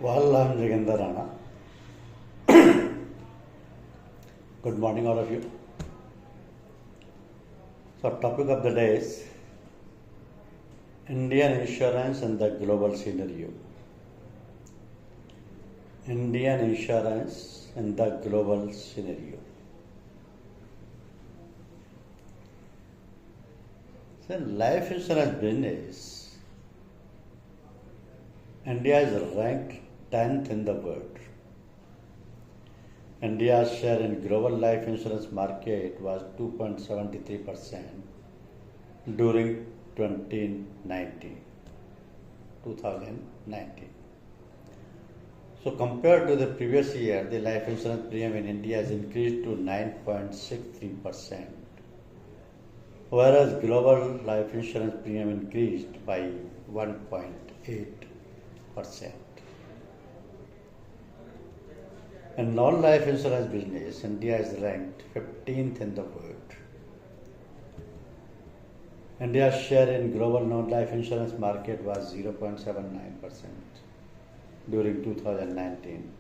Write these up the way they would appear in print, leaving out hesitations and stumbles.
Well, I'm Jagender Rana. Good morning, all of you. So, topic of the day is Indian insurance and the global scenario. Indian insurance and the global scenario. So, life insurance business, India is ranked 10th in the world. India's share in global life insurance market was 2.73% during 2019. So compared to the previous year, the life insurance premium in India has increased to 9.63%, whereas global life insurance premium increased by 1.8%. In non-life insurance business, India is ranked 15th in the world. India's share in global non-life insurance market was 0.79% during 2019.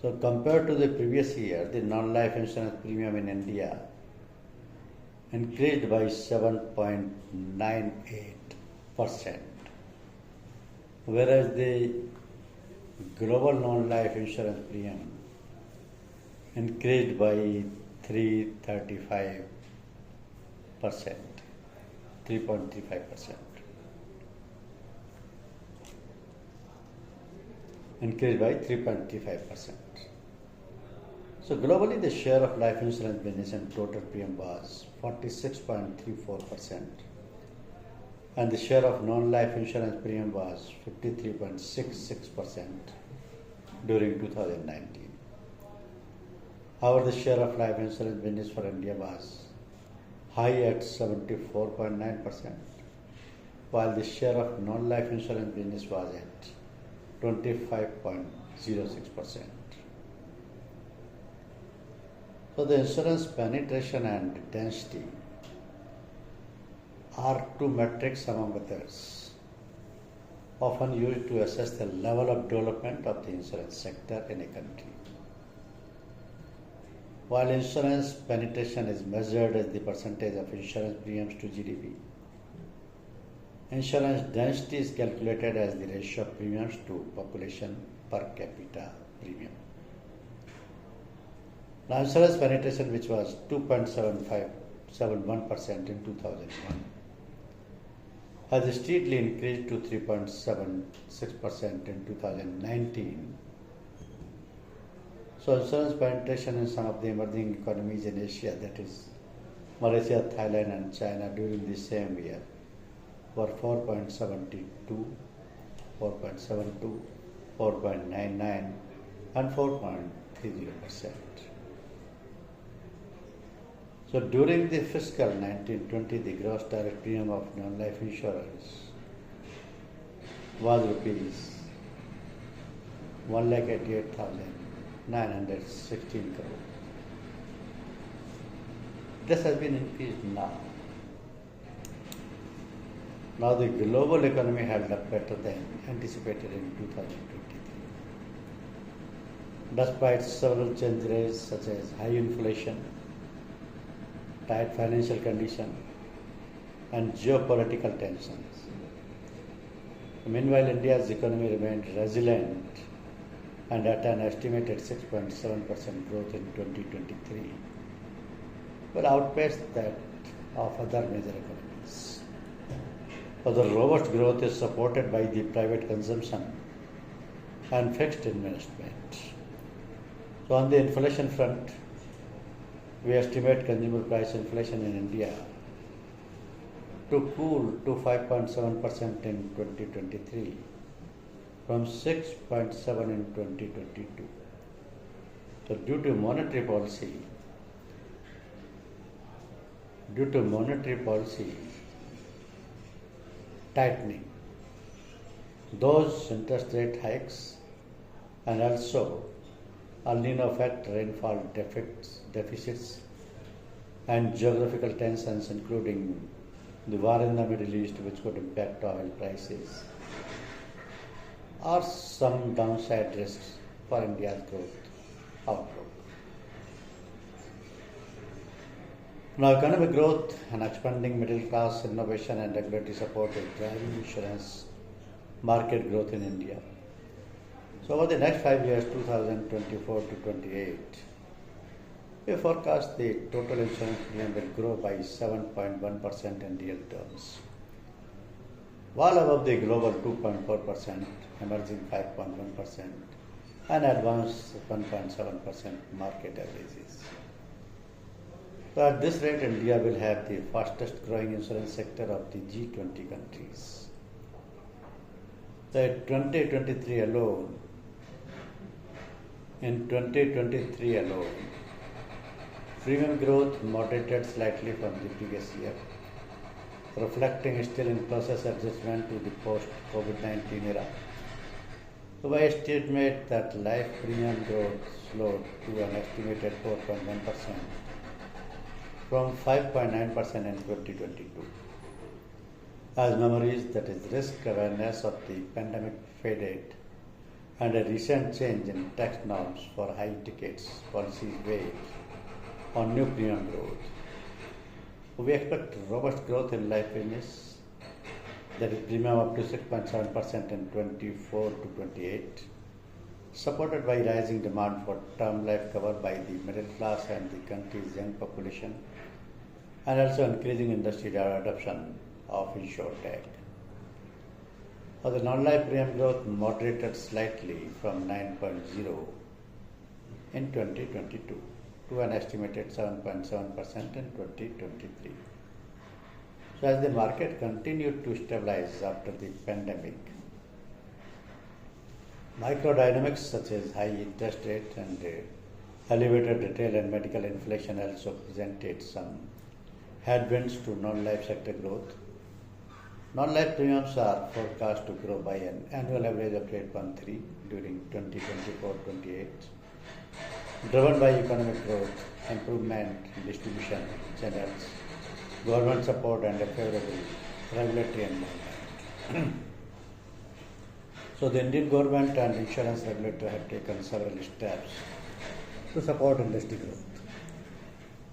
So compared to the previous year, the non-life insurance premium in India increased by 7.98%, whereas the global non-life insurance premium increased by 3.35%. Increased by 3.35%. So globally, the share of life insurance business in total premium was 46.34%, and the share of non-life insurance premium was 53.66% during 2019. However, the share of life insurance business for India was high at 74.9%, while the share of non-life insurance business was at 25.06%. So the insurance penetration and density are two metrics among others, often used to assess the level of development of the insurance sector in a country. While insurance penetration is measured as the percentage of insurance premiums to GDP, insurance density is calculated as the ratio of premiums to population per capita premium. Now, insurance penetration, which was 2.71% in 2001, has steadily increased to 3.76% in 2019. So, insurance penetration in some of the emerging economies in Asia, that is Malaysia, Thailand, and China, during the same year were 4.72, 4.72, 4.99, and 4.30%. So during the fiscal 1920, the gross direct premium of non-life insurance was rupees 1,88,916 crore. This has been increased now. Now the global economy held up better than anticipated in 2023. Despite several challenges such as high inflation, tight financial condition, and geopolitical tensions. Meanwhile, India's economy remained resilient and at an estimated 6.7% growth in 2023, but outpaced that of other major economies. The robust growth is supported by the private consumption and fixed investment. So on the inflation front, we estimate consumer price inflation in India to cool to 5.7% in 2023 from 6.7% in 2022. So due to monetary policy tightening, those interest rate hikes, and also El Nino effect, rainfall deficits, and geographical tensions, including the war in the Middle East, which could impact oil prices, are some downside risks for India's growth outlook. Now, economic growth and expanding middle class, innovation and regulatory support is driving insurance market growth in India. So, over the next 5 years, 2024 to 28, we forecast the total insurance premium will grow by 7.1% in real terms, well above the global 2.4%, emerging 5.1%, and advanced 1.7% market averages. So at this rate, India will have the fastest growing insurance sector of the G20 countries. So in 2023 alone, premium growth moderated slightly from the previous year, reflecting still in process adjustment to the post-COVID-19 era. So I estimate that life premium growth slowed to an estimated 4.1% from 5.9% in 2022. As memories, that is risk awareness of the pandemic faded and a recent change in tax norms for high tickets policies weighed on new premium growth. We expect robust growth in life business, that is premium up to 6.7% in 24 to 28, supported by rising demand for term life cover by the middle class and the country's young population, and also increasing industry adoption of InsurTech. The non-life premium growth moderated slightly from 9.0 in 2022 to an estimated 7.7% in 2023. So as the market continued to stabilize after the pandemic, microdynamics such as high interest rate and elevated retail and medical inflation also presented some headwinds to non-life sector growth. Non-life premiums are forecast to grow by an annual average of 8.3 during 2024-28, driven by economic growth, improvement in distribution channels, government support and a favorable regulatory environment. So the Indian government and insurance regulator have taken several steps to support industry growth.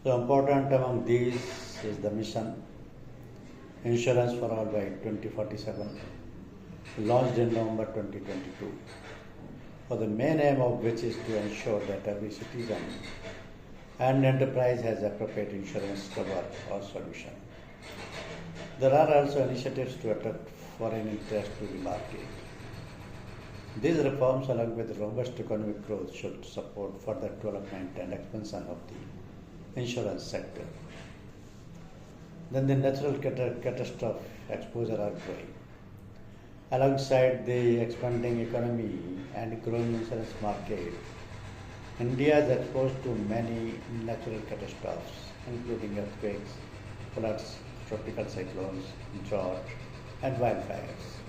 So important among these is the mission Insurance for All by 2047, launched in November 2022, for the main aim of which is to ensure that every citizen and enterprise has appropriate insurance cover or solution. There are also initiatives to attract foreign interest to the market. These reforms, along with robust economic growth, should support further development and expansion of the insurance sector. Then the natural catastrophe exposure are growing. Alongside the expanding economy and growing insurance market, India is exposed to many natural catastrophes, including earthquakes, floods, tropical cyclones, drought, and wildfires.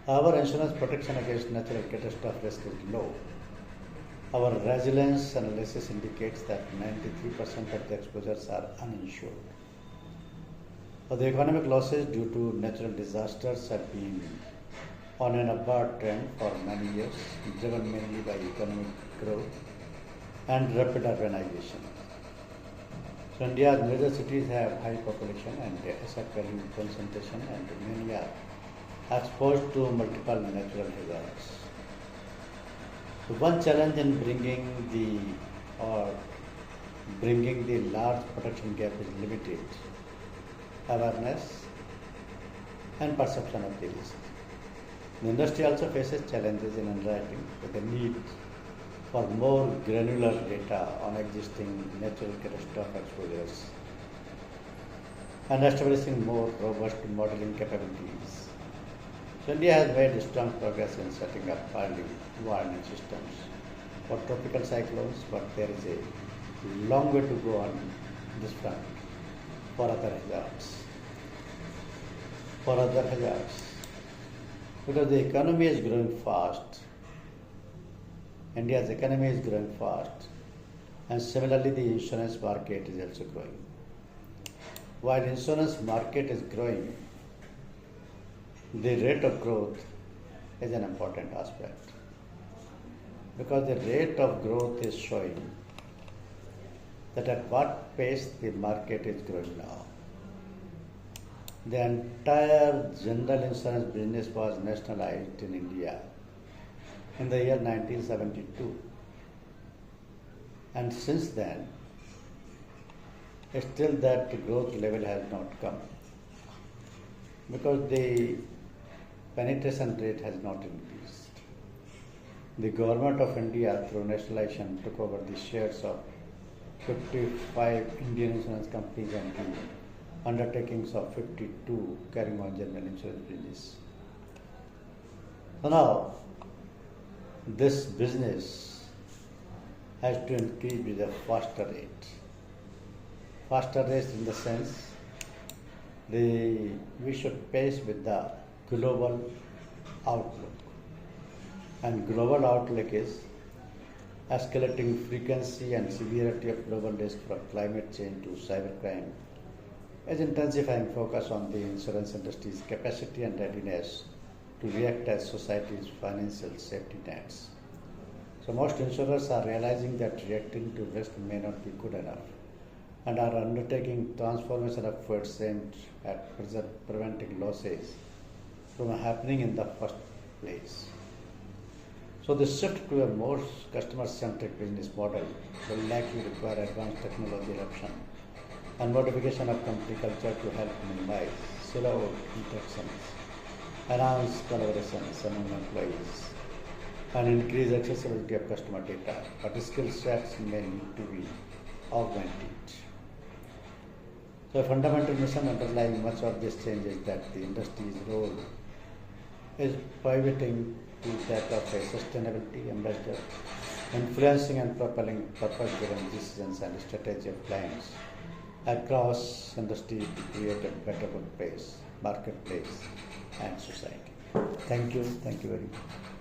Our insurance protection against natural catastrophe risk is low. Our resilience analysis indicates that 93% of the exposures are uninsured. The economic losses due to natural disasters have been on an upward trend for many years, driven mainly by economic growth and rapid urbanization. So India's major cities have high population and asset value concentration, and many are exposed to multiple natural hazards. So one challenge in bringing the large protection gap is limited awareness and perception of the risk. The industry also faces challenges in underwriting with the need for more granular data on existing natural catastrophe exposures and establishing more robust modeling capabilities. So India has made strong progress in setting up early warning systems for tropical cyclones, but there is a long way to go on this front for other hazards. Because the economy is growing fast, India's economy is growing fast, and similarly the insurance market is also growing. While insurance market is growing, the rate of growth is an important aspect because the rate of growth is showing that at what pace the market is growing now. The entire general insurance business was nationalized in India in the year 1972, and since then still that growth level has not come because the penetration rate has not increased. The government of India through nationalization took over the shares of 55 Indian insurance companies and the undertakings of 52 carrying on general insurance business. So now this business has to increase with a faster rate. Faster rate in the sense we should pace with the global outlook. And global outlook is escalating frequency and severity of global risk from climate change to cybercrime is intensifying focus on the insurance industry's capacity and readiness to react as society's financial safety nets. So most insurers are realizing that reacting to risk may not be good enough and are undertaking transformation efforts aimed at preventing losses from happening in the first place. So the shift to a more customer-centric business model will likely require advanced technology adoption and modification of company culture to help minimize silo interactions, enhance collaborations among employees, and increase accessibility of customer data, but skill sets may need to be augmented. So a fundamental mission underlying much of this change is that the industry's role is pivoting to that of a sustainability ambassador, influencing and propelling purpose-driven decisions and strategy of clients across industry to create a better workplace, marketplace, and society. Thank you very much.